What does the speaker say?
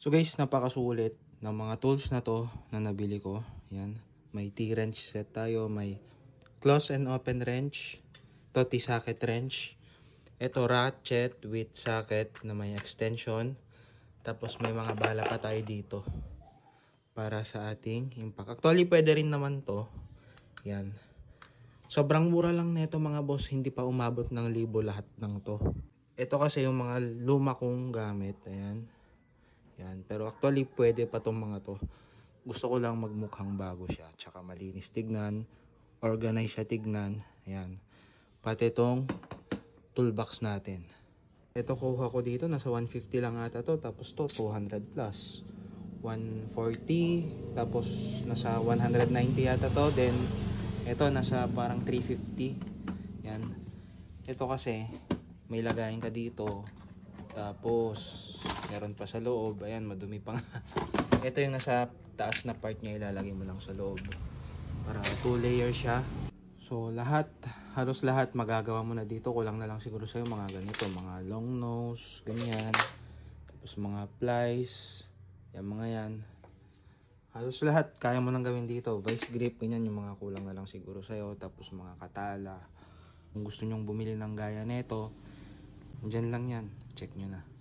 So guys, napakasulit ng mga tools na to na nabili ko. Yan. May T-wrench set tayo. May close and open wrench. Ito T-socket wrench. Ito ratchet with socket na may extension. Tapos may mga bala pa tayo dito para sa ating impact. Actually, pwede rin naman to. Yan. Sobrang mura lang nito mga boss. Hindi pa umabot ng 1,000 lahat ng to. Ito kasi yung mga luma kong gamit. Ayan. Yan. Pero actually, pwede pa tong mga to. Gusto ko lang magmukhang bago siya. Tsaka malinis tignan. Organize siya tignan. Ayan. Pati itong toolbox natin. Ito kuha ko dito. Nasa 150 lang ata to. Tapos to 200 plus. 140. Tapos nasa 190 yata to. Then ito nasa parang 350. Yan. Ito kasi may lagayin ka dito. Tapos meron pa sa loob. Ayan, madumi pa nga. Ito yung nasa taas na part niya, ilalagay mo lang sa loob. Para 2 layer siya. So lahat, halos lahat magagawa mo na dito. Kulang na lang siguro sa'yo mga ganito. Mga long nose, ganyan. Tapos mga plies. Yan mga yan. Halos lahat kaya mo nang gawin dito. Vice grip, ganyan yung mga kulang na lang siguro sa'yo. Tapos mga katala. Kung gusto nyong bumili ng gaya nito, dyan lang yan. Check nyo na.